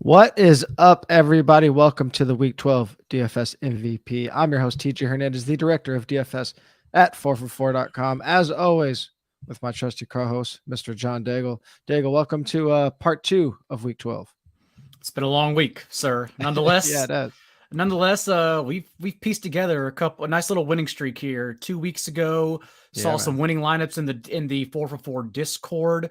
What is up, everybody? Welcome to the Week 12 DFS MVP. I'm your host, TJ Hernandez, the director of DFS at 4for4.com. As always, with my trusty co-host, Mr. John Daigle. Daigle, welcome to part 2 of Week 12. It's been a long week, sir. Yeah, it has. Nonetheless, we've pieced together a nice little winning streak here. 2 weeks ago, Yeah, saw some winning lineups in the 4for4 Discord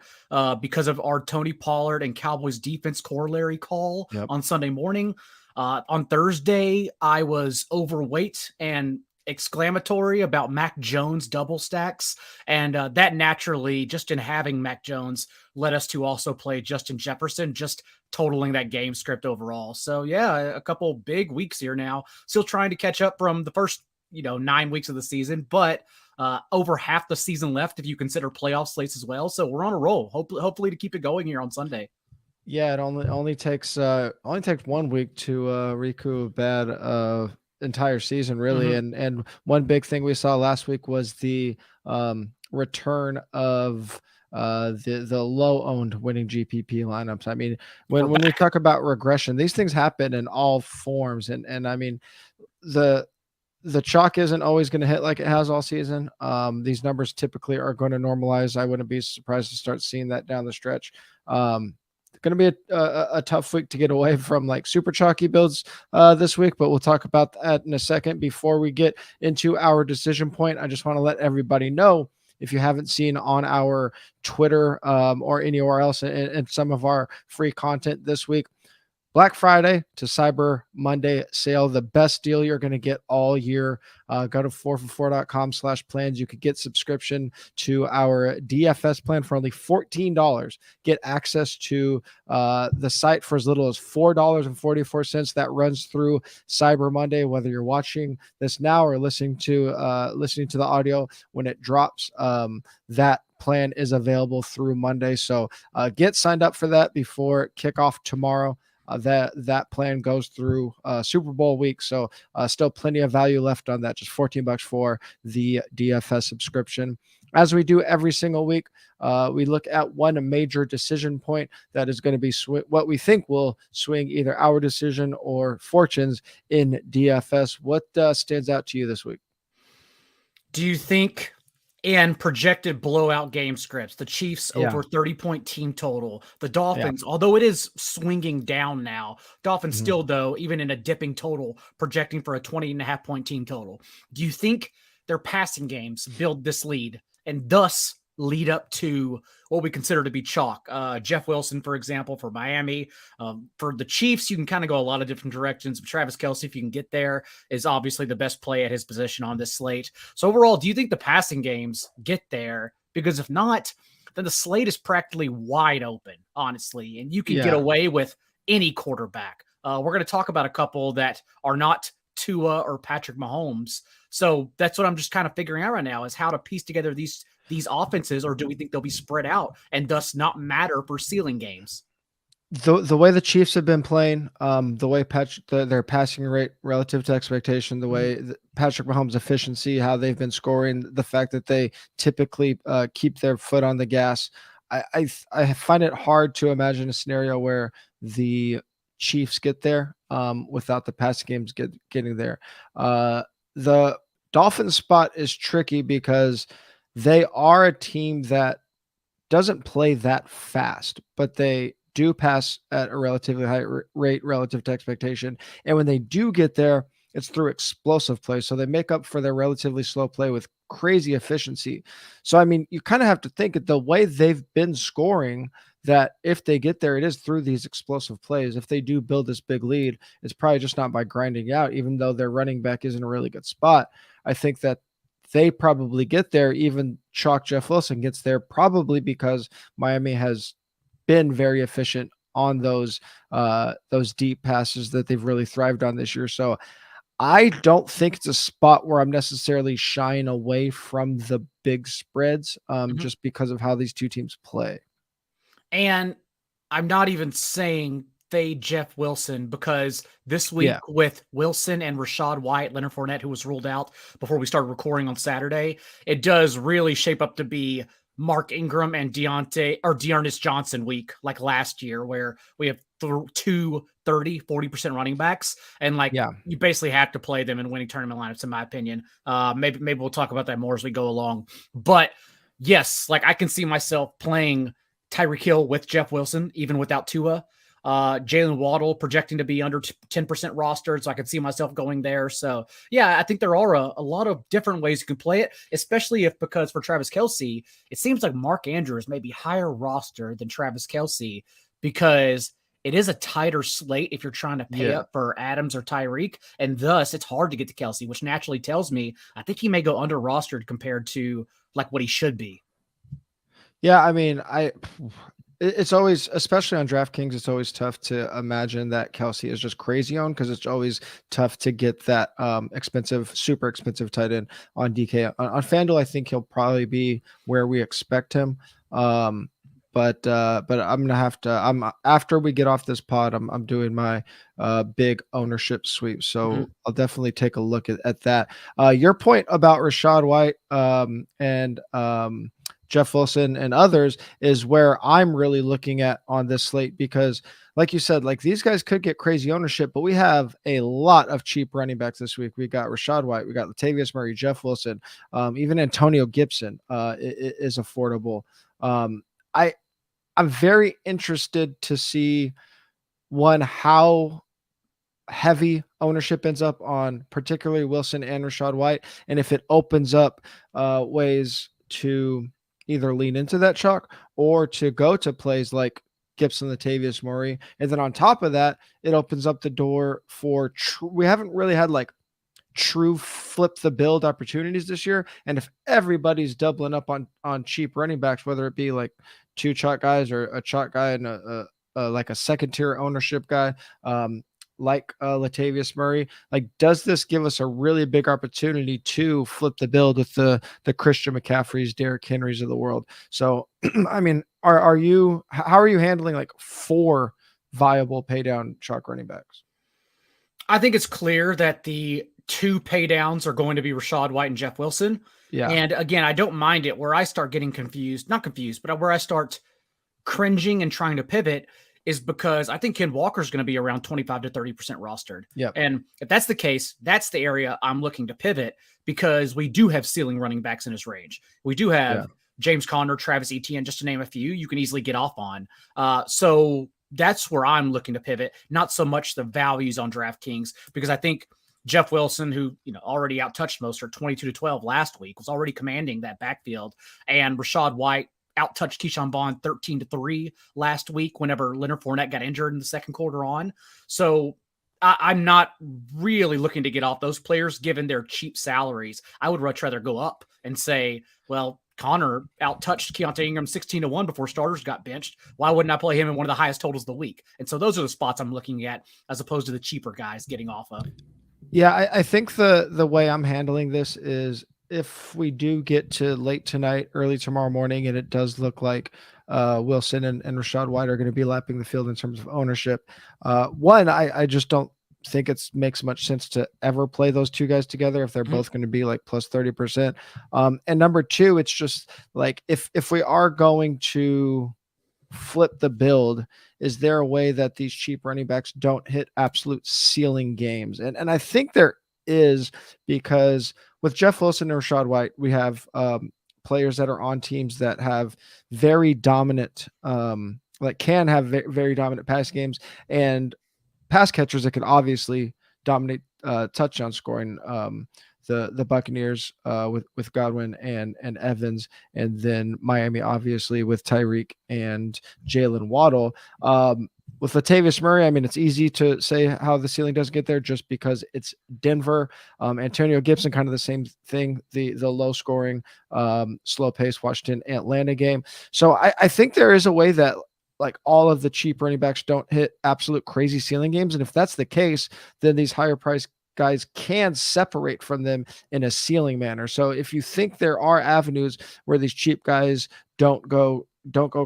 because of our Tony Pollard and Cowboys defense corollary call Yep. on Sunday morning. On Thursday, I was overweight and exclamatory about Mac Jones double stacks, and that naturally, just in having Mac Jones, led us to also play Justin Jefferson, just totaling that game script overall. So yeah, a couple big weeks here now. Still trying to catch up from the first 9 weeks of the season, but over half the season left if you consider playoff slates as well. So we're on a roll. Hopefully to keep it going here on Sunday. Yeah, it only takes 1 week to recoup a bad entire season, really. And one big thing we saw last week was the return of the low owned winning GPP lineups. I mean, when we talk about regression, these things happen in all forms, and I mean the chalk isn't always going to hit like it has all season. These numbers typically are going to normalize. I wouldn't be surprised to start seeing that down the stretch. Going to be a tough week to get away from like super chalky builds this week, but we'll talk about that in a second. Before we get into our decision point, I just want to let everybody know, if you haven't seen on our Twitter or anywhere else in some of our free content this week, Black Friday to Cyber Monday sale, the best deal you're going to get all year. Go to 4for4.com/plans. You could get subscription to our DFS plan for only $14. Get access to the site for as little as $4.44. That runs through Cyber Monday, whether you're watching this now or listening to the audio when it drops. That plan is available through Monday. So get signed up for that before kickoff tomorrow. That plan goes through Super Bowl week, so still plenty of value left on that. Just $14 for the DFS subscription. As we do every single week, we look at one major decision point that is going to be what we think will swing either our decision or fortunes in DFS. What stands out to you this week? Do you think, and projected blowout game scripts, the Chiefs over 30-point team total, the Dolphins, although it is swinging down now, Dolphins still, though, even in a dipping total, projecting for a 20.5-point team total. Do you think their passing games build this lead and thus lead up to what we consider to be chalk? Jeff Wilson, for example, for Miami. For the Chiefs, you can kind of go a lot of different directions. Travis Kelce, if you can get there, is obviously the best play at his position on this slate. So overall, do you think the passing games get there? Because if not, then the slate is practically wide open, honestly, and you can get away with any quarterback. We're going to talk about a couple that are not Tua or Patrick Mahomes. So that's what I'm just kind of figuring out right now, is how to piece together these offenses, or do we think they'll be spread out and thus not matter for ceiling games? The way the Chiefs have been playing, the way their passing rate relative to expectation, the way Patrick Mahomes' efficiency, how they've been scoring, the fact that they typically keep their foot on the gas, I find it hard to imagine a scenario where the Chiefs get there without the passing games getting there. The Dolphins spot is tricky because they are a team that doesn't play that fast, but they do pass at a relatively high rate relative to expectation. And when they do get there, it's through explosive play. So they make up for their relatively slow play with crazy efficiency. So, I mean, you kind of have to think the way they've been scoring, that if they get there, it is through these explosive plays. If they do build this big lead, it's probably just not by grinding out, even though their running back is in a really good spot. I think that they probably get there. Even chalk Jeff Wilson gets there probably because Miami has been very efficient on those deep passes that they've really thrived on this year. So I don't think it's a spot where I'm necessarily shying away from the big spreads just because of how these two teams play. And I'm not even saying fade Jeff Wilson, because this week with Wilson and Rachaad White, Leonard Fournette, who was ruled out before we started recording on Saturday, it does really shape up to be Mark Ingram and D'Ernest Johnson week, like last year, where we have two 30-40% running backs, and you basically have to play them in winning tournament lineups, in my opinion. Maybe we'll talk about that more as we go along. But yes, I can see myself playing Tyreek Hill with Jeff Wilson, even without Tua. Jalen Waddle projecting to be under 10% rostered, so I could see myself going there. So yeah, I think there are a lot of different ways you can play it, especially because for Travis Kelce, it seems like Mark Andrews may be higher roster than Travis Kelce because it is a tighter slate if you're trying to pay up for Adams or Tyreek, and thus it's hard to get to Kelce, which naturally tells me I think he may go under rostered compared to what he should be. Yeah, I mean, it's always, especially on DraftKings, it's always tough to imagine that Kelce is just crazy owned because it's always tough to get that super expensive tight end on DK. On FanDuel, I think he'll probably be where we expect him. But I'm gonna have to. After we get off this pod, I'm doing my big ownership sweep. So I'll definitely take a look at that. Your point about Rachaad White and Jeff Wilson and others is where I'm really looking at on this slate, because like you said, these guys could get crazy ownership, but we have a lot of cheap running backs this week. We got Rachaad White, we got Latavius Murray, Jeff Wilson, even Antonio Gibson is affordable. I'm very interested to see how heavy ownership ends up on particularly Wilson and Rachaad White, and if it opens up ways to either lean into that chalk or to go to plays like Gibson, Latavius Murray. And then on top of that, it opens up the door for we haven't really had true flip the build opportunities this year. And if everybody's doubling up on cheap running backs, whether it be two chalk guys or a chalk guy and a second tier ownership guy, Latavius Murray, does this give us a really big opportunity to flip the build with the Christian McCaffreys, Derrick Henrys of the world? So, I mean, how are you handling 4 viable pay down chalk running backs? I think it's clear that the 2 pay downs are going to be Rachaad White and Jeff Wilson. Yeah. And again, I don't mind it. Where I start getting not confused, but where I start cringing and trying to pivot is because I think Ken Walker is going to be around 25 to 30% rostered. Yeah. And if that's the case, that's the area I'm looking to pivot, because we do have ceiling running backs in his range. We do have James Conner, Travis Etienne, just to name a few you can easily get off on. So that's where I'm looking to pivot, not so much the values on DraftKings, because I think Jeff Wilson, who already outtouched Mostert 22-12 last week, was already commanding that backfield, and Rachaad White outtouched Keyshawn Vaughn 13-3 last week whenever Leonard Fournette got injured in the second quarter on. So I'm not really looking to get off those players given their cheap salaries. I would much rather go up and say, well, Connor outtouched Keontae Ingram 16-1 before starters got benched. Why wouldn't I play him in one of the highest totals of the week? And so those are the spots I'm looking at as opposed to the cheaper guys getting off of. Yeah, I think the way I'm handling this is, if we do get to late tonight, early tomorrow morning, and it does look like Wilson and Rachaad White are going to be lapping the field in terms of ownership, one, I just don't think it makes much sense to ever play those 2 guys together if they're both going to be plus 30%. And number 2, it's just if we are going to flip the build, is there a way that these cheap running backs don't hit absolute ceiling games? And I think there is, because with Jeff Wilson and Rachaad White, we have players that are on teams that have very dominant, can have very dominant pass games, and pass catchers that can obviously dominate touchdown scoring. The Buccaneers with Godwin and Evans, and then Miami obviously with Tyreek and Jalen Waddle. With Latavius Murray, I mean, it's easy to say how the ceiling doesn't get there just because it's Denver. Antonio Gibson, kind of the same thing, the low scoring, slow pace Washington Atlanta game. So I think there is a way that all of the cheap running backs don't hit absolute crazy ceiling games. And if that's the case, then these higher price guys can separate from them in a ceiling manner. So if you think there are avenues where these cheap guys don't go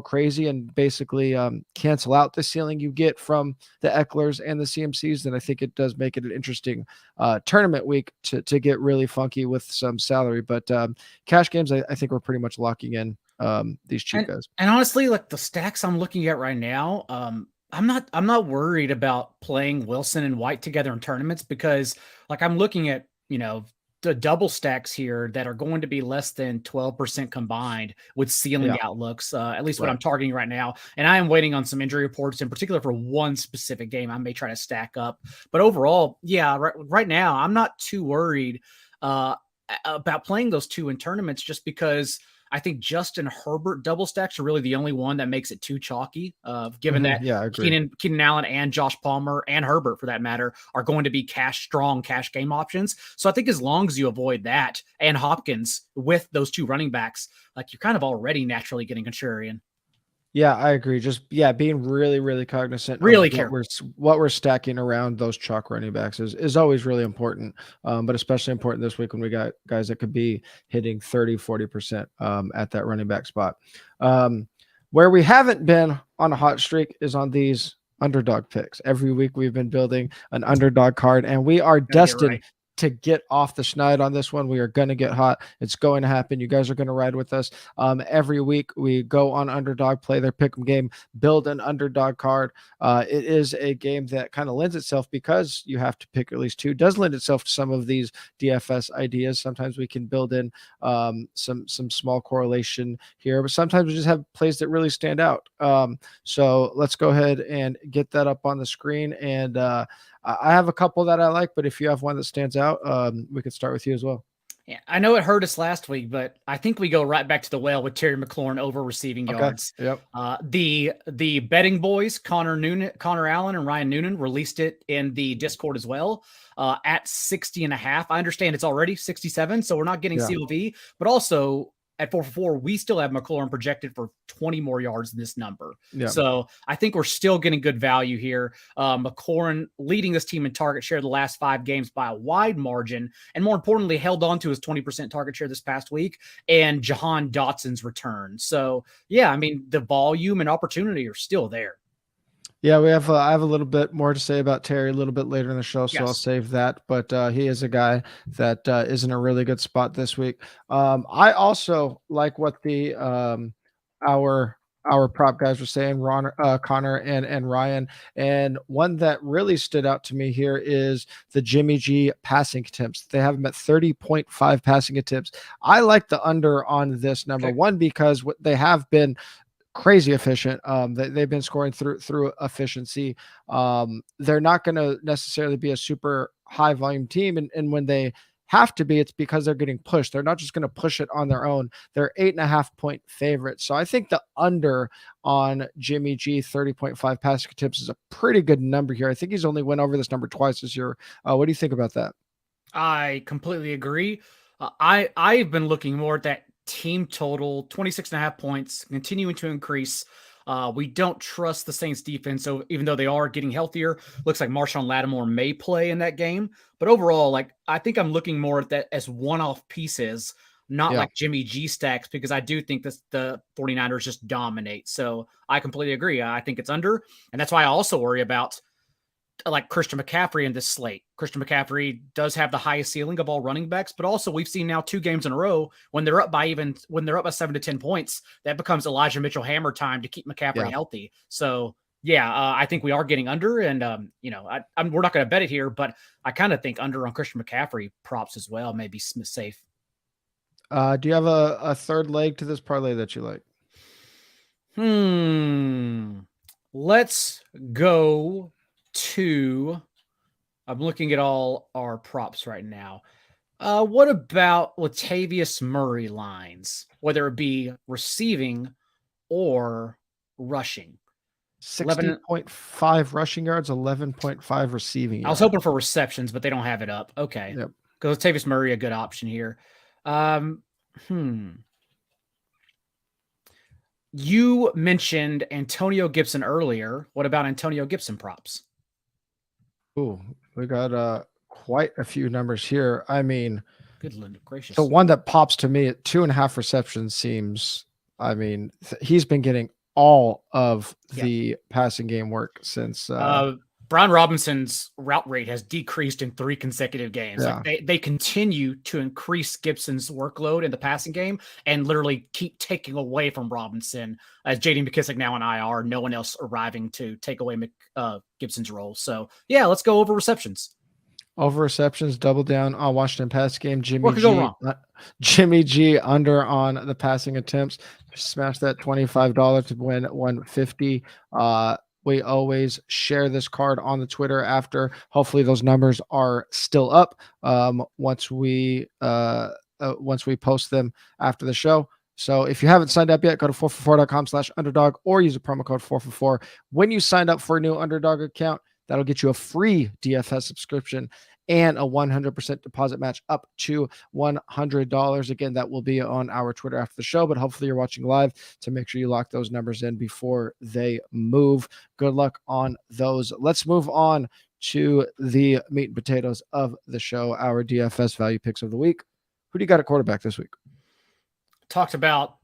crazy and basically cancel out the ceiling you get from the Ecklers and the CMCs, then I think it does make it an interesting tournament week to get really funky with some salary. But cash games, I think we're pretty much locking in these cheap guys. And honestly, the stacks I'm looking at right now, I'm not worried about playing Wilson and White together in tournaments because like I'm looking at, the double stacks here that are going to be less than 12% combined with ceiling outlooks, at least what I'm targeting right now. And I am waiting on some injury reports in particular for one specific game I may try to stack up. But overall, right now, I'm not too worried about playing those two in tournaments just because I think Justin Herbert double stacks are really the only one that makes it too chalky, given that Keenan Allen and Josh Palmer and Herbert, for that matter, are going to be strong cash game options. So I think as long as you avoid that and Hopkins with those two running backs, like you're kind of already naturally getting contrarian. Yeah, I agree. Just being really, really cognizant really of what we're stacking around those chalk running backs is always really important. But especially important this week when we got guys that could be hitting 30-40% at that running back spot. Where we haven't been on a hot streak is on these underdog picks. Every week we've been building an underdog card, and we are destined to get off the schneid on this one. We are going to get hot. It's going to happen. You guys are going to ride with us. Every week we go on Underdog, play their pick'em game, build an underdog card. It is a game that kind of lends itself, because you have to pick at least two, does lend itself to some of these DFS ideas. Sometimes we can build in some small correlation here, but sometimes we just have plays that really stand out. So let's go ahead and get that up on the screen. And I have a couple that I like, but if you have one that stands out, we could start with you as well. Yeah, I know it hurt us last week, but I think we go right back to the well with Terry McLaurin over receiving yards. Yep. The betting boys, Connor Allen and Ryan Noonan, released it in the Discord as well at 60.5. I understand it's already 67, so we're not getting COV, but also at 4-for-4, we still have McLaurin projected for 20 more yards than this number. Yeah. So I think we're still getting good value here. McLaurin leading this team in target share the last 5 games by a wide margin, and more importantly, held on to his 20% target share this past week, and Jahan Dotson's return. So yeah, I mean, the volume and opportunity are still there. Yeah, I have a little bit more to say about Terry a little bit later in the show, so I'll save that. But he is a guy that is in a really good spot this week. I also like what the our prop guys were saying, Connor and Ryan. And one that really stood out to me here is the Jimmy G passing attempts. They have him at 30.5 passing attempts. I like the under on this number. One, because they have been crazy efficient. They've been scoring through efficiency. They're not going to necessarily be a super high volume team, and when they have to be, it's because they're getting pushed. They're not just going to push it on their own. They're 8.5 point favorites. So I think the under on Jimmy G 30.5 passing attempts is a pretty good number here. I think he's only went over this number twice this year. What do you think about that? I completely agree. I've been looking more at that team total, 26.5 points, continuing to increase. We don't trust the Saints defense, so even though they are getting healthier, looks like Marshawn Lattimore may play in that game. But overall, I think I'm looking more at that as one-off pieces, not like Jimmy G stacks, because I do think the 49ers just dominate. So I completely agree. I think it's under, and that's why I also worry about like Christian McCaffrey in this slate. Christian McCaffrey does have the highest ceiling of all running backs, but also we've seen now 2 games in a row when they're up by 7 to 10 points, that becomes Elijah Mitchell hammer time to keep McCaffrey healthy. So I think we are getting under, and we're not going to bet it here, but I kind of think under on Christian McCaffrey props as well, maybe safe. Do you have a third leg to this parlay that you like? Let's go to, I'm looking at all our props right now. What about Latavius Murray lines, whether it be receiving or rushing? 60.5 rushing yards, 11.5 receiving yards. I was hoping for receptions, but they don't have it up. Okay. Yep. Because Latavius Murray, a good option here. You mentioned Antonio Gibson earlier. What about Antonio Gibson props? Ooh, we got quite a few numbers here. I mean, good gracious. The one that pops to me at 2.5 receptions seems, I mean, he's been getting all of the passing game work since Brian Robinson's route rate has decreased in 3 consecutive games. Yeah. Like they continue to increase Gibson's workload in the passing game and literally keep taking away from Robinson as JD McKissic now in IR, no one else arriving to take away Gibson's role. So yeah, let's go over receptions. Over receptions, double down on Washington pass game. What could go wrong? Jimmy G under on the passing attempts. Smash that $25 to win $150. We always share this card on the Twitter after. Hopefully those numbers are still up once we post them after the show. So if you haven't signed up yet, go to 4for4.com/underdog or use a promo code 4for4 when you sign up for a new Underdog account. That'll get you a free DFS subscription and a 100% deposit match up to $100. Again, that will be on our Twitter after the show, but hopefully you're watching live to make sure you lock those numbers in before they move. Good luck on those. Let's move on to the meat and potatoes of the show, our DFS value picks of the week. Who do you got at quarterback this week? Talked about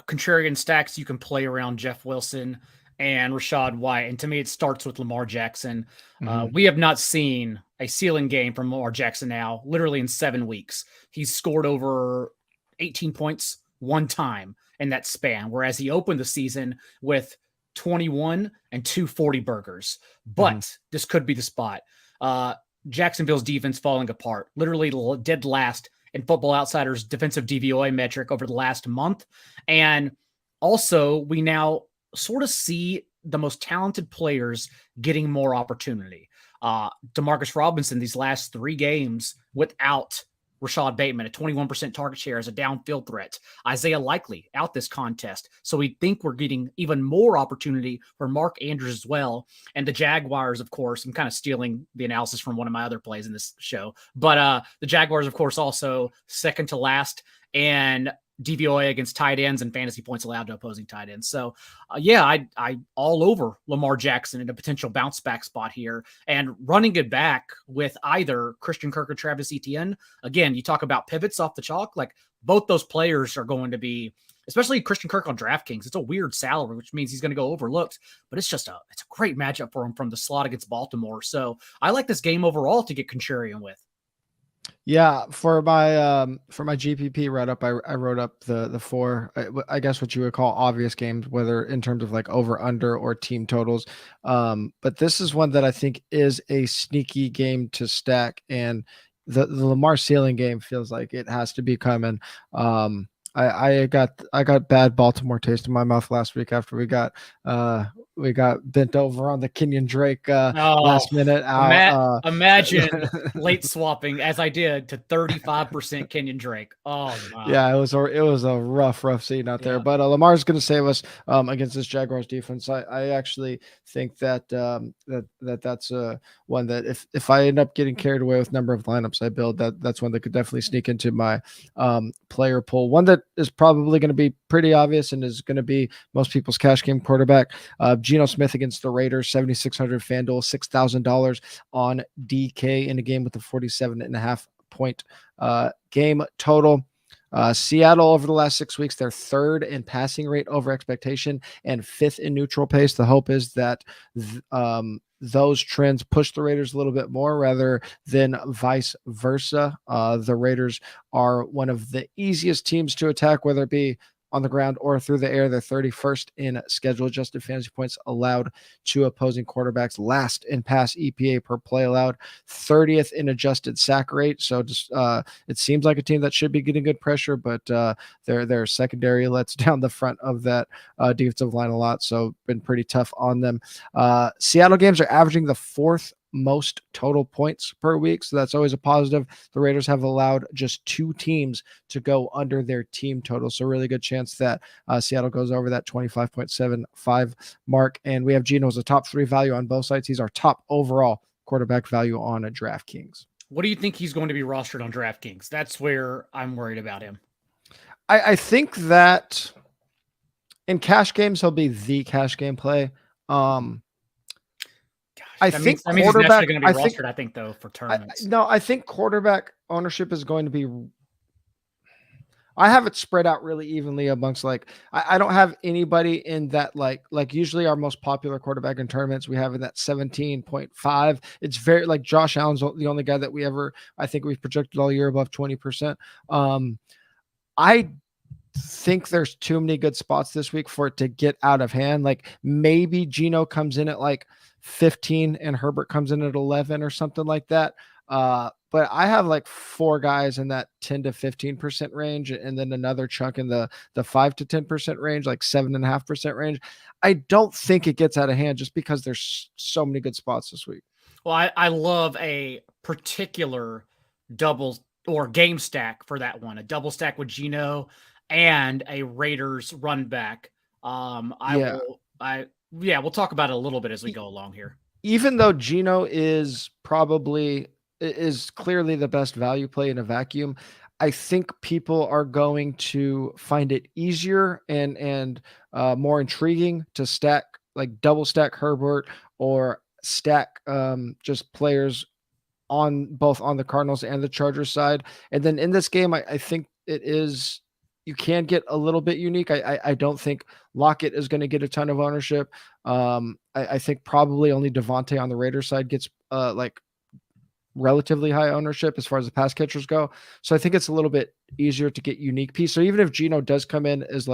contrarian stacks you can play around Jeff Wilson and Rachaad White. And to me, it starts with Lamar Jackson. We have not seen a ceiling game from Lamar Jackson now, literally in 7 weeks. He's scored over 18 points one time in that span, whereas he opened the season with 21 and 240 burgers. But this could be the spot. Jacksonville's defense falling apart, literally dead last in Football Outsiders defensive DVOA metric over the last month. And also we now sort of see the most talented players getting more opportunity. Demarcus Robinson, these last 3 games without Rashad Bateman, a 21% target share as a downfield threat. Isaiah Likely out this contest. So we think we're getting even more opportunity for Mark Andrews as well. And the Jaguars, of course, I'm kind of stealing the analysis from one of my other plays in this show, but the Jaguars, of course, also second to last and DVOA against tight ends and fantasy points allowed to opposing tight ends. So I all over Lamar Jackson in a potential bounce back spot here and running it back with either Christian Kirk or Travis Etienne. Again, you talk about pivots off the chalk, like both those players are going to be, especially Christian Kirk on DraftKings. It's a weird salary, which means he's going to go overlooked, but it's a great matchup for him from the slot against Baltimore. So I like this game overall to get contrarian with. Yeah, for my GPP write-up, I wrote up the 4, I guess what you would call obvious games, whether in terms of like over, under, or team totals. But this is one that I think is a sneaky game to stack, and the Lamar ceiling game feels like it has to be coming. I got bad Baltimore taste in my mouth last week after we got bent over on the Kenyon Drake last minute out. Imagine late swapping as I did to 35% Kenyon Drake. Oh my. Yeah, it was a rough scene out there. But Lamar's going to save us against this Jaguars defense. I actually think that that's one that if I end up getting carried away with number of lineups I build, that's one that could definitely sneak into my player pool. One that is probably going to be pretty obvious and is going to be most people's cash game quarterback. Geno Smith against the Raiders, 7,600 FanDuel, $6,000 on DK in a game with a 47.5 point game total. Seattle over the last 6 weeks, they're 3rd in passing rate over expectation and 5th in neutral pace. The hope is that those trends push the Raiders a little bit more rather than vice versa. The Raiders are one of the easiest teams to attack, whether it be on the ground or through the air. They're 31st in schedule adjusted fantasy points allowed to opposing quarterbacks, last in pass EPA per play allowed, 30th in adjusted sack rate. So just it seems like a team that should be getting good pressure, but their secondary lets down the front of that defensive line a lot. So been pretty tough on them. Seattle games are averaging the 4th most total points per week, so that's always a positive. The Raiders have allowed just 2 teams to go under their team total, so really good chance that Seattle goes over that 25.75 mark. And we have Geno as a top 3 value on both sides. He's our top overall quarterback value on a DraftKings. What do you think he's going to be rostered on DraftKings? That's where I'm worried about him. I think that in cash games he'll be the cash game play. I think quarterback going to be rostered. I think though for tournaments. I think quarterback ownership is going to be. I have it spread out really evenly amongst I don't have anybody in that like usually our most popular quarterback in tournaments we have in that 17.5. It's very like Josh Allen's the only guy that I think we've projected all year above 20%. I think there's too many good spots this week for it to get out of hand. Like maybe Geno comes in at like 15 and Herbert comes in at 11 or something like that. But I have like 4 guys in that 10 to 15% range, and then another chunk in the 5 to 10% range, like 7.5% range. I don't think it gets out of hand just because there's so many good spots this week. Well, I love a particular double or game stack for that one, a double stack with Geno and a Raiders run back. We'll talk about it a little bit as we go along here. Even though Geno is clearly the best value play in a vacuum, I think people are going to find it easier and more intriguing to stack, like double stack Herbert or stack just players on both on the Cardinals and the Chargers side. And then in this game, I think you can get a little bit unique. I don't think Lockett is going to get a ton of ownership. I think probably only Davante on the Raiders side gets like relatively high ownership as far as the pass catchers go. So I think it's a little bit easier to get unique piece. So even if Geno does come in as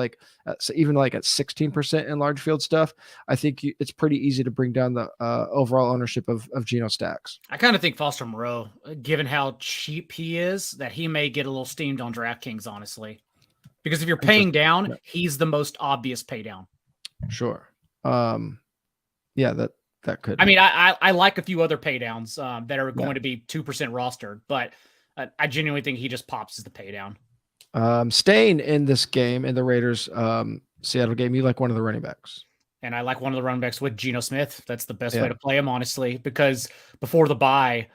even like at 16% in large field stuff, I think it's pretty easy to bring down the overall ownership of Geno stacks. I kind of think Foster Moreau, given how cheap he is, that he may get a little steamed on DraftKings, honestly. Because if you're paying down, he's the most obvious pay down. Sure. Yeah, that could. I mean, I like a few other pay downs that are going to be 2% rostered, but I genuinely think he just pops as the pay down. Staying in this game, in the Raiders Seattle game, you like one of the running backs. And I like one of the running backs with Geno Smith. That's the best way to play him, honestly, because before the bye,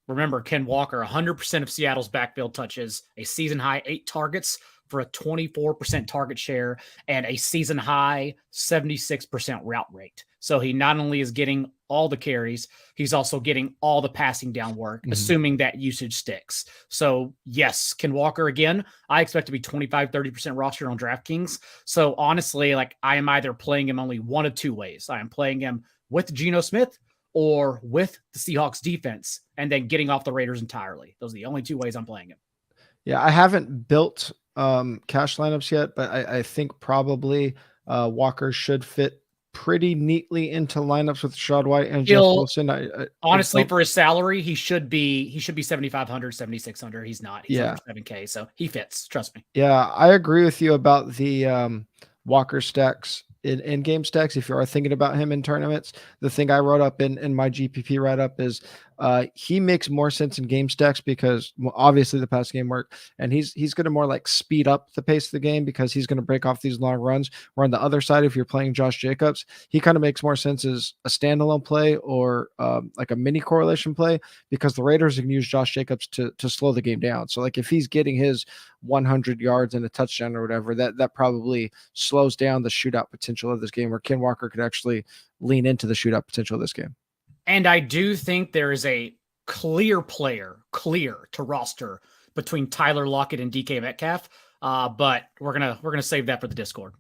remember, Ken Walker, 100% of Seattle's backfield touches, a season high 8 targets for a 24% target share and a season high 76% route rate. So he not only is getting all the carries, he's also getting all the passing down work, assuming that usage sticks. So yes, Ken Walker, again, I expect to be 25, 30% rostered on DraftKings. So honestly, like I am either playing him only one of 2 ways. I am playing him with Geno Smith or with the Seahawks defense and then getting off the Raiders entirely. Those are the only 2 ways I'm playing him. Yeah, I haven't built cash lineups yet, but I think probably Walker should fit pretty neatly into lineups with Rashad White and Jeff Wilson. Honestly, for his salary, he should be 7,500, 7,600. He's not. He's under 7K, so he fits. Trust me. Yeah, I agree with you about the Walker stacks in game stacks. If you are thinking about him in tournaments, the thing I wrote up in my GPP write-up is he makes more sense in game stacks because obviously the pass game work, and he's going to more like speed up the pace of the game because he's going to break off these long runs. Where on the other side, if you're playing Josh Jacobs, he kind of makes more sense as a standalone play or like a mini correlation play because the Raiders can use Josh Jacobs to slow the game down. So like if he's getting his 100 yards and a touchdown or whatever, that probably slows down the shootout potential of this game, where Ken Walker could actually lean into the shootout potential of this game. And I do think there is a clear to roster between Tyler Lockett and DK Metcalf. But we're gonna save that for the Discord.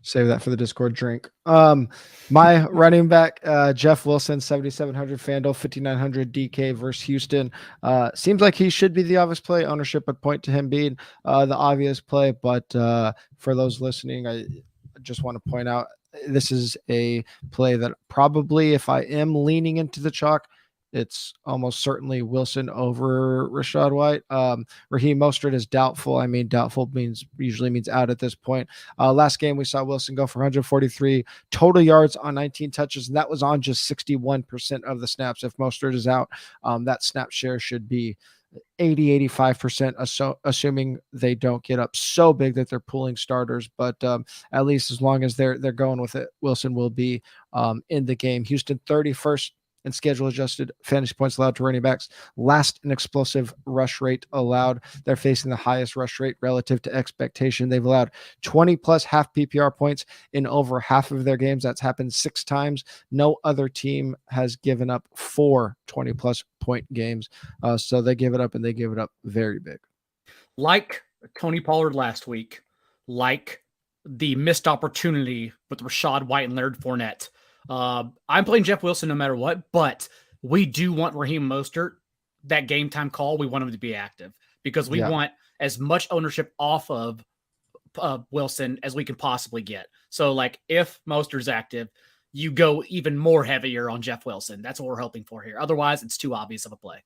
Save that for the Discord drink. My running back, Jeff Wilson, 7,700 FanDuel, 5,900 DK versus Houston. Seems like he should be the obvious play. Ownership would point to him being the obvious play. But for those listening, I just want to point out this is a play that probably, if I am leaning into the chalk, it's almost certainly Wilson over Rashad White. Raheem Mostert is doubtful. I mean, doubtful usually means out at this point. Last game, we saw Wilson go for 143 total yards on 19 touches, and that was on just 61% of the snaps. If Mostert is out, that snap share should be 80-85%, assuming they don't get up so big that they're pulling starters. But at least as long as they're going with it, Wilson will be in the game. Houston 31st and schedule adjusted fantasy points allowed to running backs, last in explosive rush rate allowed. They're facing the highest rush rate relative to expectation. They've allowed 20 plus half PPR points in over half of their games. That's happened 6 times. No other team has given up 4 20 plus point games. So they give it up, and they give it up very big. Like Tony Pollard last week, like the missed opportunity with Rachaad White and Leonard Fournette. I'm playing Jeff Wilson no matter what, but we do want Raheem Mostert, that game time call. We want him to be active because we want as much ownership off of Wilson as we can possibly get. So like if Mostert's active, you go even more heavier on Jeff Wilson. That's what we're hoping for here. Otherwise, it's too obvious of a play.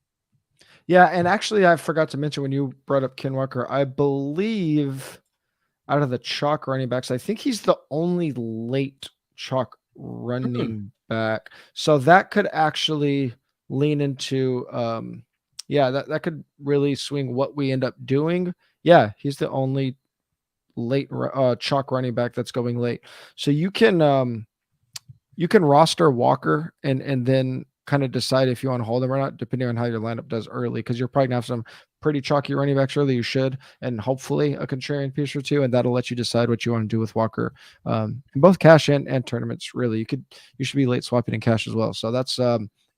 Yeah, and actually, I forgot to mention when you brought up Ken Walker, I believe out of the chalk running backs, I think he's the only late chalk running back. So that could actually lean into, that could really swing what we end up doing. Yeah, he's the only late chalk running back that's going late. So you can roster Walker and then kind of decide if you want to hold him or not, depending on how your lineup does early, because you're probably gonna have some pretty chalky running backs early. You should, and hopefully a contrarian piece or two, and that'll let you decide what you want to do with Walker. In both cash and tournaments, really, you should be late swapping in cash as well. So that's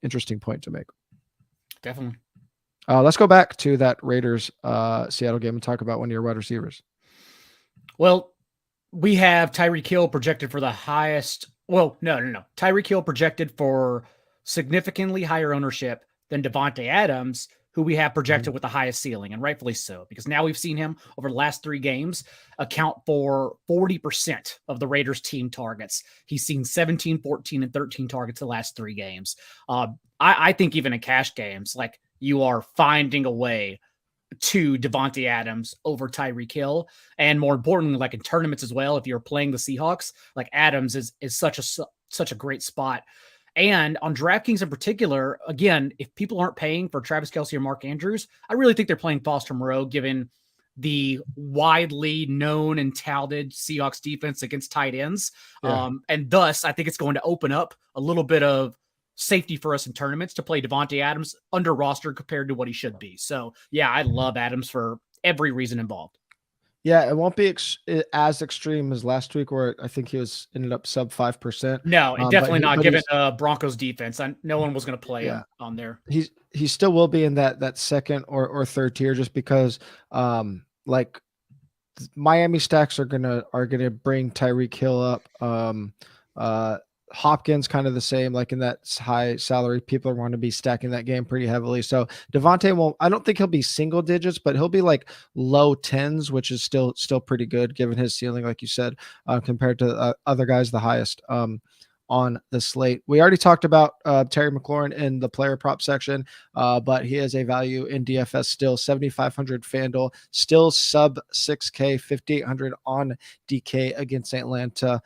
interesting point to make. Definitely. Let's go back to that Raiders Seattle game and talk about one of your wide receivers. Well, we have Tyreek Hill projected for the highest. Well, no. Tyreek Hill projected for significantly higher ownership than Davante Adams, who we have projected with the highest ceiling, and rightfully so, because now we've seen him over the last 3 games account for 40% of the Raiders team targets. He's seen 17, 14, and 13 targets the last 3 games. I think even in cash games, like you are finding a way to Davante Adams over Tyreek Hill. And more importantly, like in tournaments as well, if you're playing the Seahawks, like Adams is such a great spot. And on DraftKings in particular, again, if people aren't paying for Travis Kelce or Mark Andrews, I really think they're playing Foster Moreau, given the widely known and touted Seahawks defense against tight ends. Yeah. And thus, I think it's going to open up a little bit of safety for us in tournaments to play Davante Adams under roster compared to what he should be. So, yeah, I love Adams for every reason involved. Yeah, it won't be as extreme as last week, where I think he ended up sub 5%. No, definitely not. Given Broncos defense, no one was going to play him on there. He still will be in that second or third tier, just because like Miami stacks are gonna bring Tyreek Hill up. Hopkins kind of the same, like in that high salary, people are going to be stacking that game pretty heavily. So Davante I don't think he'll be single digits, but he'll be like low 10s, which is still pretty good given his ceiling, like you said, compared to other guys, the highest on the slate. We already talked about Terry McLaurin in the player prop section, but he is a value in DFS still. 7,500 FanDuel, still sub 6K, 5,800 on DK against Atlanta.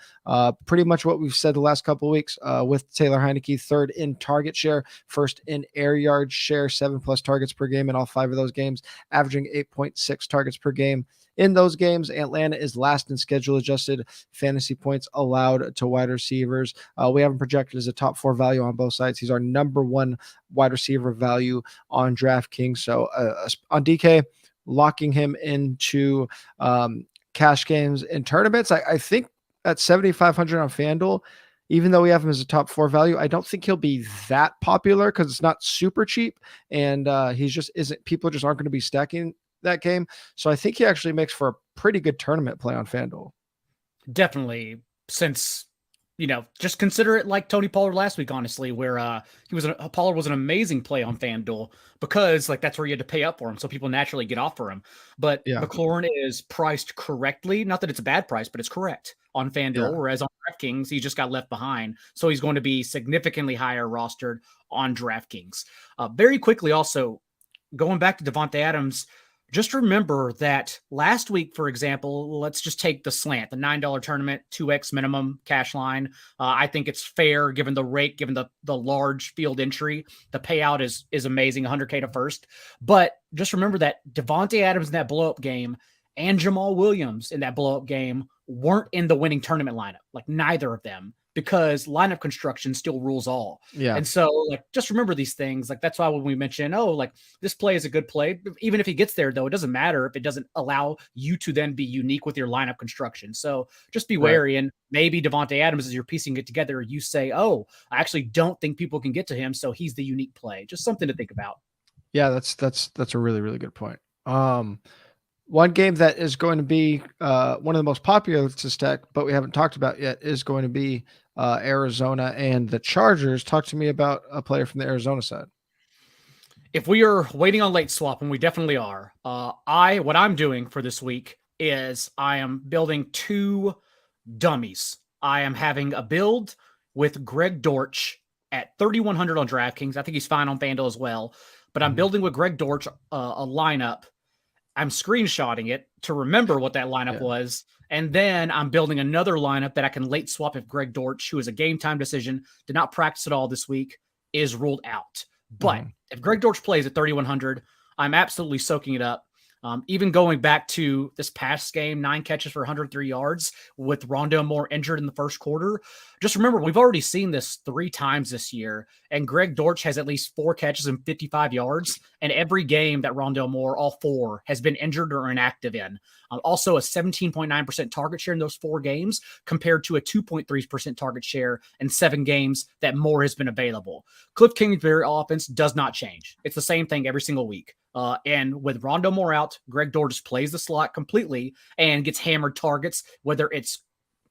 Pretty much what we've said the last couple of weeks with Taylor Heineke, third in target share, first in air yard share, 7+ targets per game in all 5 of those games, averaging 8.6 targets per game. In those games, Atlanta is last in schedule adjusted fantasy points allowed to wide receivers. We have him projected as a top 4 value on both sides. He's our number 1 wide receiver value on DraftKings. So on DK, locking him into cash games and tournaments. I think at 7,500 on FanDuel, even though we have him as a top 4 value, I don't think he'll be that popular because it's not super cheap, and he's just isn't. People just aren't going to be stacking that game. So I think he actually makes for a pretty good tournament play on FanDuel. Definitely, since just consider it like Tony Pollard last week, honestly, where Pollard was an amazing play on FanDuel because like that's where you had to pay up for him, so people naturally get off for him. But McLaurin is priced correctly, not that it's a bad price, but it's correct on FanDuel, whereas on DraftKings he just got left behind, so he's going to be significantly higher rostered on DraftKings. Very quickly, also going back to Davante Adams. Just remember that last week, for example, let's just take the slant, the $9 tournament, 2x minimum cash line. I think it's fair given the rate, given the large field entry. The payout is amazing, 100K to first. But just remember that Davante Adams in that blow-up game and Jamal Williams in that blow-up game weren't in the winning tournament lineup, like neither of them, because lineup construction still rules all. Yeah. And so like, just remember these things. Like, that's why when we mention, like this play is a good play, even if he gets there though, it doesn't matter if it doesn't allow you to then be unique with your lineup construction. So just be wary. And maybe Davante Adams, as you're piecing it together, you say, I actually don't think people can get to him, so he's the unique play. Just something to think about. Yeah. That's a really, really good point. One game that is going to be one of the most popular to stack, but we haven't talked about yet, is going to be Arizona and the Chargers. Talk to me about a player from the Arizona side. If we are waiting on late swap, and we definitely are, what I'm doing for this week is I am building 2 dummies. I am having a build with Greg Dortch at 3,100 on DraftKings. I think he's fine on FanDuel as well. But I'm building with Greg Dortch a lineup. I'm screenshotting it to remember what that lineup was. And then I'm building another lineup that I can late swap if Greg Dortch, who is a game time decision, did not practice at all this week, is ruled out. But if Greg Dortch plays at 3,100, I'm absolutely soaking it up. Even going back to this past game, 9 catches for 103 yards with Rondale Moore injured in the first quarter. Just remember, we've already seen this 3 times this year, and Greg Dortch has at least 4 catches and 55 yards. And every game that Rondale Moore, all 4, has been injured or inactive in. Also a 17.9% target share in those 4 games compared to a 2.3% target share in 7 games that Moore has been available. Cliff Kingsbury offense does not change. It's the same thing every single week. And with Rondale Moore out, Greg Dortch plays the slot completely and gets hammered targets, whether it's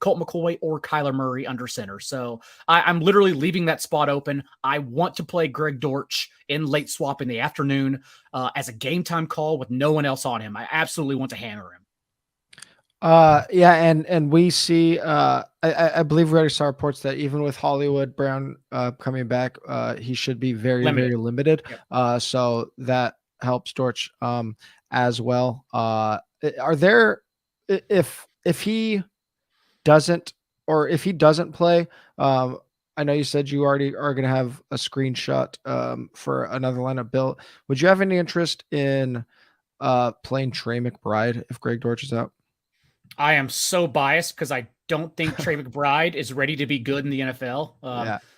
Colt McCoy or Kyler Murray under center. So I'm literally leaving that spot open. I want to play Greg Dortch in late swap in the afternoon as a game time call with no one else on him. I absolutely want to hammer him. And we see I believe we already saw reports that even with Hollywood Brown coming back, he should be very limited. Yep. So that helps Dortch as well. Are there, if he doesn't play, I know you said you already are going to have a screenshot for another lineup built. Would you have any interest in playing Trey McBride if Greg Dortch is out? I am so biased because I don't think Trey McBride is ready to be good in the NFL.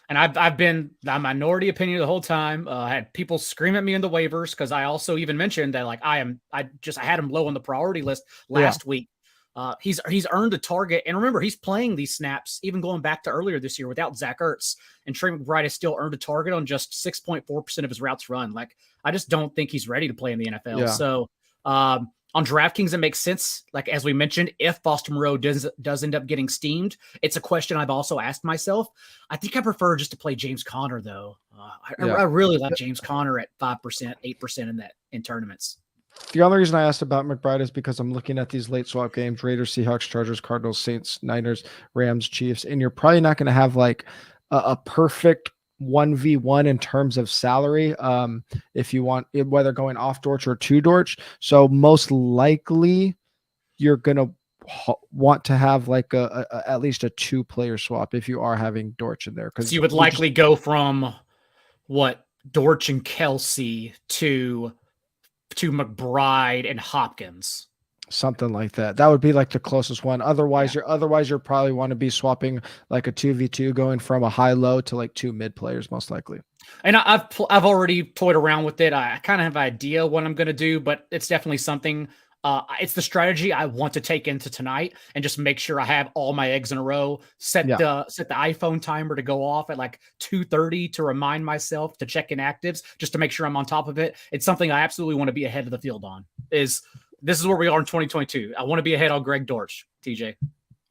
And I've been the minority opinion the whole time. I had people scream at me in the waivers because I also even mentioned that like I had him low on the priority list last week. He's earned a target, and remember he's playing these snaps even going back to earlier this year without Zach Ertz, and Trey McBride has still earned a target on just 6.4% of his routes run. Like I just don't think he's ready to play in the NFL. Yeah. So on DraftKings, it makes sense. Like, as we mentioned, if Foster Moreau does end up getting steamed, it's a question I've also asked myself. I think I prefer just to play James Conner, though. I really like James Conner at 5%, 8% in tournaments. The only reason I asked about McBride is because I'm looking at these late swap games: Raiders, Seahawks, Chargers, Cardinals, Saints, Niners, Rams, Chiefs, and you're probably not going to have like a perfect 1v1 in terms of salary if you want, whether going off Dortch or to Dortch. So most likely you're gonna want to have like at least a 2-player swap if you are having Dortch in there, because you would likely go from Dortch and Kelsey to McBride and Hopkins. Something like that. That would be like the closest one. Otherwise, you're probably want to be swapping like a 2v2, going from a high-low to like 2 mid players, most likely. And I've already toyed around with it. I kind of have an idea what I'm going to do, but it's definitely something. It's the strategy I want to take into tonight and just make sure I have all my eggs in a row. Set the iPhone timer to go off at like 2:30 to remind myself to check inactives, just to make sure I'm on top of it. It's something I absolutely want to be ahead of the field on. This is where we are in 2022. I want to be ahead on Greg Dortch, TJ.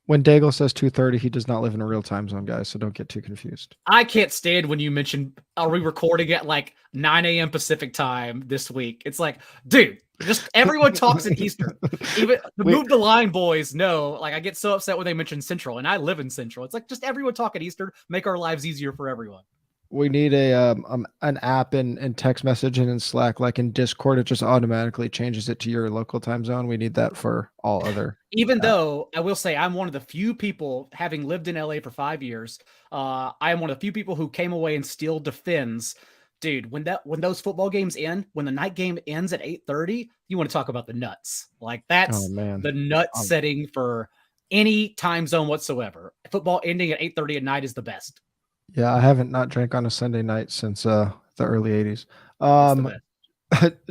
When Daigle says 2:30, he does not live in a real time zone, guys, so don't get too confused. I can't stand when you mention, are we recording at like 9 a.m. Pacific time this week? It's like, dude, just everyone talks in Eastern. Even Move the Line boys know, like I get so upset when they mention Central, and I live in Central. It's like, just everyone talk at Eastern, make our lives easier for everyone. We need an app and text messaging in Slack, like in Discord, it just automatically changes it to your local time zone. We need that for all other. Even though I will say I'm one of the few people, having lived in LA for 5 years, I am one of the few people who came away and still defends. Dude, when those football games end, when the night game ends at 8:30, you want to talk about the nuts. Like that's the nut setting for any time zone whatsoever. Football ending at 8:30 at night is the best. Yeah, I haven't not drank on a Sunday night since the early 80s.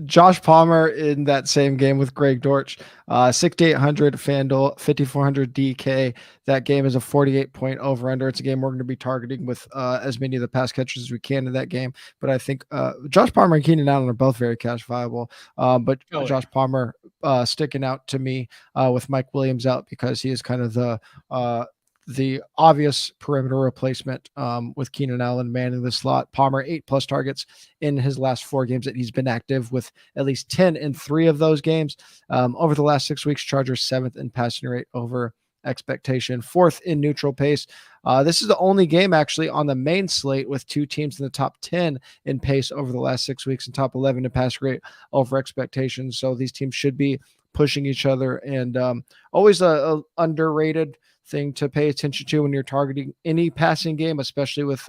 Josh Palmer in that same game with Greg Dortch, 6,800 FanDuel, 5,400 DK. That game is a 48-point over-under. It's a game we're going to be targeting with as many of the pass catchers as we can in that game. But I think Josh Palmer and Keenan Allen are both very cash viable. But Josh Palmer sticking out to me with Mike Williams out because he is kind of the obvious perimeter replacement with Keenan Allen manning the slot. Palmer 8+ targets in his last 4 games that he's been active, with at least 10 in 3 of those games. Over the last 6 weeks, Chargers 7th in passing rate over expectation, 4th in neutral pace. This is the only game actually on the main slate with 2 teams in the top 10 in pace over the last 6 weeks and top 11 in pass rate over expectations. So these teams should be pushing each other, and always a underrated thing to pay attention to when you're targeting any passing game, especially with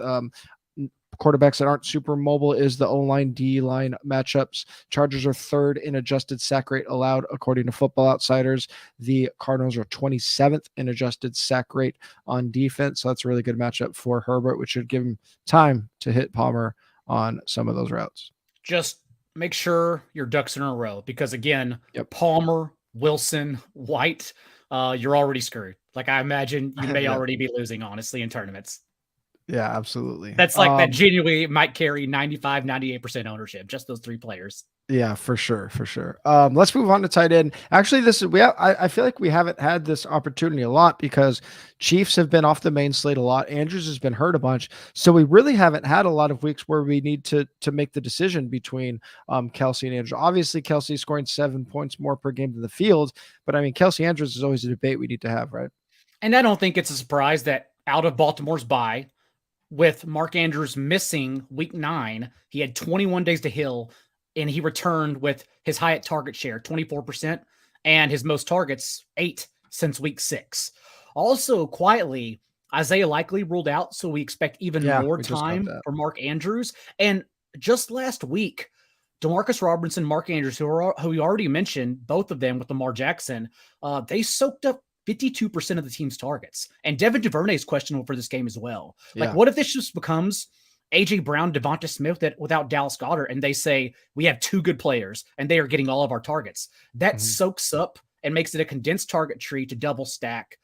quarterbacks that aren't super mobile, is the O-line, D-line matchups. Chargers are 3rd in adjusted sack rate allowed, according to Football Outsiders. The Cardinals are 27th in adjusted sack rate on defense. So that's a really good matchup for Herbert, which should give him time to hit Palmer on some of those routes. Just make sure your ducks in a row, because again, Palmer, Wilson, White, you're already screwed. Like, I imagine you may already be losing, honestly, in tournaments. Yeah, absolutely. That's like that genuinely might carry 95, 98% ownership, just those 3 players. Yeah, for sure. Let's move on to tight end. Actually, I feel like we haven't had this opportunity a lot because Chiefs have been off the main slate a lot. Andrews has been hurt a bunch. So we really haven't had a lot of weeks where we need to make the decision between Kelsey and Andrews. Obviously, Kelsey scoring 7 points more per game than the field, but I mean, Kelsey Andrews is always a debate we need to have, right? And I don't think it's a surprise that out of Baltimore's bye, with Mark Andrews missing week 9, he had 21 days to heal, and he returned with his highest target share, 24%, and his most targets, 8 since week 6. Also, quietly, Isaiah Likely ruled out, so we expect even more time for Mark Andrews. And just last week, Demarcus Robinson, Mark Andrews, who we already mentioned, both of them with Lamar Jackson, they soaked up 52% of the team's targets. And Devin Duvernay is questionable for this game as well. Like, what if this just becomes A.J. Brown, Devonta Smith without Dallas Goedert, and they say we have 2 good players and they are getting all of our targets? That soaks up and makes it a condensed target tree to double stack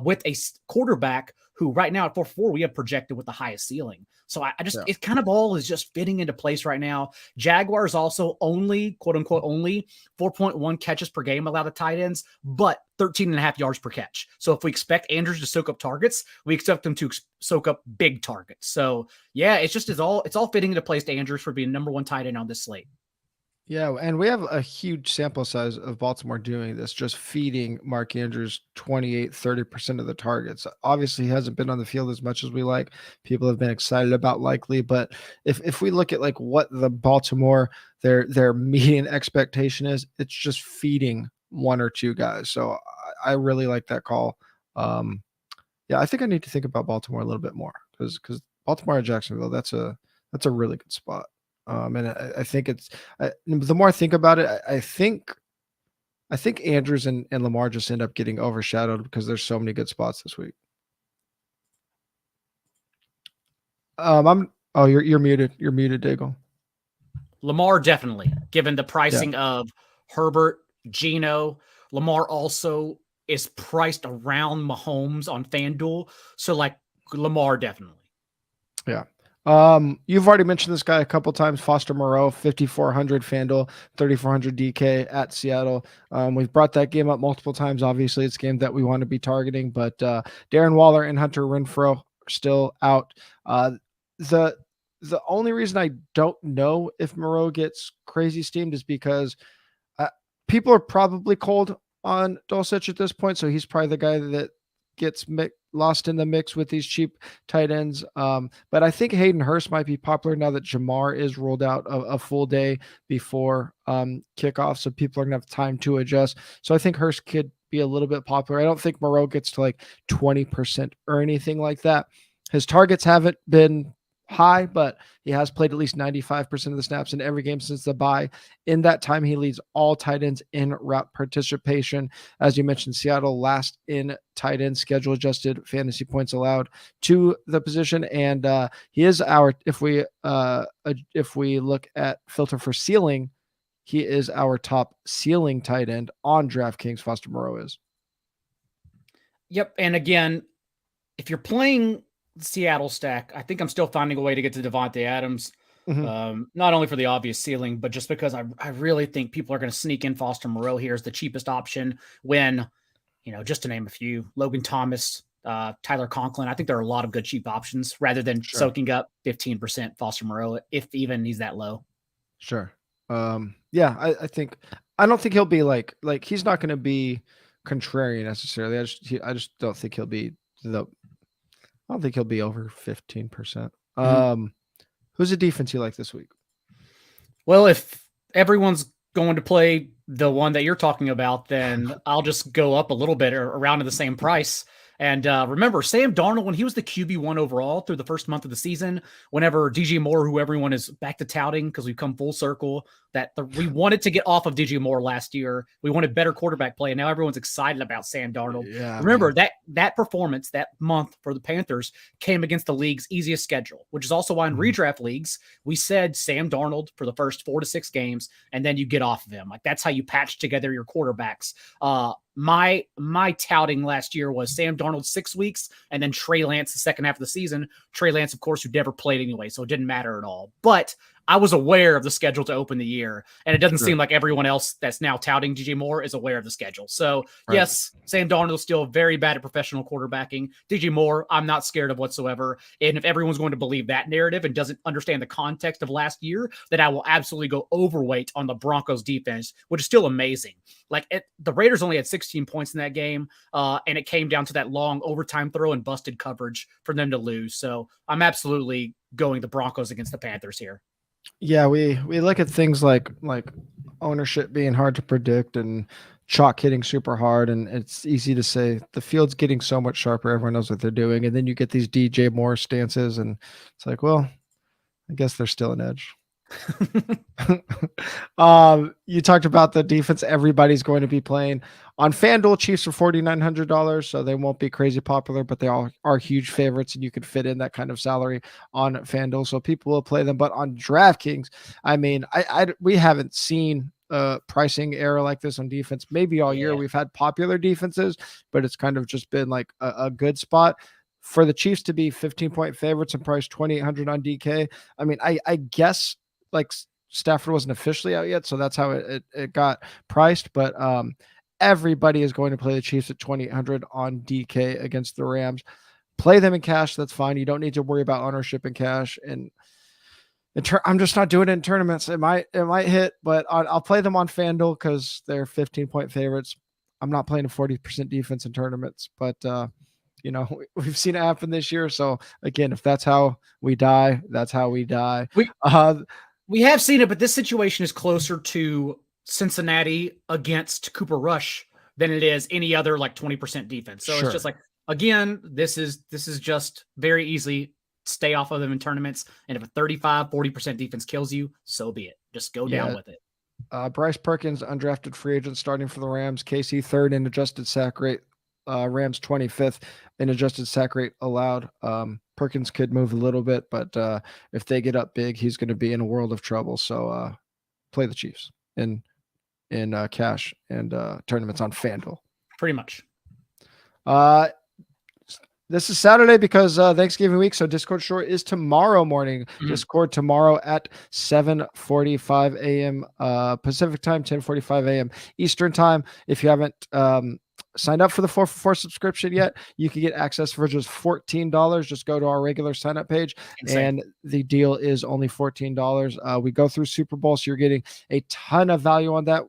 with a quarterback who right now at 4-4 we have projected with the highest ceiling. So I just it kind of all is just fitting into place right now. Jaguars also only, quote unquote, only 4.1 catches per game allowed to tight ends, but 13.5 yards per catch. So if we expect Andrews to soak up targets, we expect them to soak up big targets. So yeah, it's all fitting into place to Andrews for being number 1 tight end on this slate. Yeah, and we have a huge sample size of Baltimore doing this, just feeding Mark Andrews 28-30% of the targets. Obviously, he hasn't been on the field as much as we like. People have been excited about Likely, but if we look at like what the Baltimore their median expectation is, it's just feeding 1 or 2 guys. So I really like that call. I think I need to think about Baltimore a little bit more because Baltimore and Jacksonville, that's a really good spot. And I think the more I think about it, I think Andrews and Lamar just end up getting overshadowed because there's so many good spots this week. You're muted. You're muted, Daigle. Lamar, definitely, given the pricing of Herbert, Geno. Lamar also is priced around Mahomes on FanDuel. So like Lamar, definitely. Yeah. You've already mentioned this guy a couple times, Foster Moreau, 5,400 FanDuel, 3,400 DK at Seattle. We've brought that game up multiple times. Obviously, it's a game that we want to be targeting, but Darren Waller and Hunter Renfrow are still out. The only reason I don't know if Moreau gets crazy steamed is because people are probably cold on Dulcich at this point, so he's probably the guy that gets lost in the mix with these cheap tight ends. But I think Hayden Hurst might be popular now that Jamar is ruled out a full day before kickoff, so people are going to have time to adjust. So I think Hurst could be a little bit popular. I don't think Moreau gets to like 20% or anything like that. His targets haven't been high, but he has played at least 95% of the snaps in every game since the bye. In that time, he leads all tight ends in route participation. As you mentioned, Seattle last in tight end schedule adjusted fantasy points allowed to the position, and he is if we look at filter for ceiling, he is our top ceiling tight end on DraftKings. Foster Moreau is. Yep. And again, if you're playing the Seattle stack, I think I'm still finding a way to get to Davante Adams. Not only for the obvious ceiling, but just because I really think people are going to sneak in Foster Moreau here as the cheapest option when, just to name a few, Logan Thomas, Tyler Conklin. I think there are a lot of good cheap options rather than soaking up 15% Foster Moreau, if even he's that low. Sure. Yeah, I don't think he'll be like he's not going to be contrarian necessarily. I just don't think he'll be I don't think he'll be over 15%. Who's the defense you like this week? Well, if everyone's going to play the one that you're talking about, then I'll just go up a little bit or around to the same price. And remember, Sam Darnold, when he was the QB1 overall through the first month of the season, whenever DJ Moore, who everyone is back to touting because we've come full circle, we wanted to get off of DJ Moore last year. We wanted better quarterback play, and now everyone's excited about Sam Darnold. Yeah, remember, that performance that month for the Panthers came against the league's easiest schedule, which is also why in redraft leagues, we said Sam Darnold for the first 4 to 6 games, and then you get off of him. Like, that's how you patch together your quarterbacks. My touting last year was Sam Darnold 6 weeks and then Trey Lance the second half of the season. Trey Lance, of course, who never played anyway, so it didn't matter at all. But I was aware of the schedule to open the year, and it doesn't seem like everyone else that's now touting DJ Moore is aware of the schedule. So, yes, Sam Darnold is still very bad at professional quarterbacking. DJ Moore, I'm not scared of whatsoever. And if everyone's going to believe that narrative and doesn't understand the context of last year, then I will absolutely go overweight on the Broncos defense, which is still amazing. The Raiders only had 16 points in that game, and it came down to that long overtime throw and busted coverage for them to lose. So I'm absolutely going the Broncos against the Panthers here. Yeah, we look at things like ownership being hard to predict and chalk hitting super hard, and it's easy to say the field's getting so much sharper, everyone knows what they're doing, and then you get these DJ Moore stances, and it's like, well, I guess there's still an edge. You talked about the defense everybody's going to be playing on FanDuel. Chiefs are $4,900, so they won't be crazy popular, but they all are huge favorites, and you could fit in that kind of salary on FanDuel, so people will play them. But on DraftKings, I mean, we haven't seen pricing error like this on defense maybe all year. We've had popular defenses, but it's kind of just been like a good spot for the Chiefs to be 15-point favorites and price 2,800 on DK. I mean, I guess like Stafford wasn't officially out yet, so that's how it got priced. But everybody is going to play the Chiefs at 2,800 on DK against the Rams. Play them in cash. That's fine. You don't need to worry about ownership in cash. And I'm just not doing it in tournaments. It might hit, but I'll play them on FanDuel because they're 15-point favorites. I'm not playing a 40% defense in tournaments, but we've seen it happen this year. So again, if that's how we die, that's how we die. We have seen it, but this situation is closer to Cincinnati against Cooper Rush than it is any other 20% defense. So It's just again, this is just very easily stay off of them in tournaments. And if a 35-40% defense kills you, so be it. Just go down with it. Bryce Perkins, undrafted free agent starting for the Rams. KC third in adjusted sack rate. Rams 25th in adjusted sack rate allowed. Perkins could move a little bit, but if they get up big, he's going to be in a world of trouble. So play the Chiefs in cash and tournaments on FanDuel. Pretty much. This is Saturday because Thanksgiving week, so Discord short is tomorrow morning. Discord tomorrow at 7:45 a.m. Pacific time, 10:45 a.m. Eastern time. If you haven't signed up for the 4for4 subscription yet, you can get access for just $14. Just go to our regular sign up page. Insane. And the deal is only $14. We go through Super Bowl, so you're getting a ton of value on that.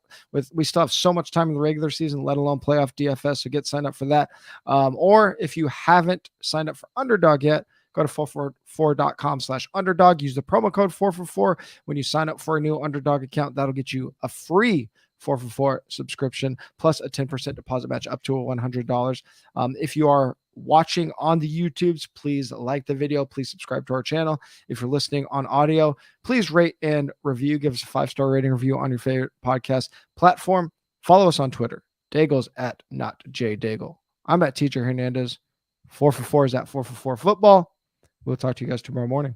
We still have so much time in the regular season, let alone playoff DFS, so get signed up for that. Or if you haven't signed up for Underdog yet, go to 4for4.com/underdog. Use the promo code 4for4 when you sign up for a new Underdog account. That'll get you a free 4for4 subscription plus a 10% deposit match up to $100. If you are watching on the YouTubes, please like the video. Please subscribe to our channel. If you're listening on audio, please rate and review. Give us a 5-star rating review on your favorite podcast platform. Follow us on Twitter. Daigle's at @NotJDaigle. I'm at TJ Hernandez. 4for4 is at 4for4 football. We'll talk to you guys tomorrow morning.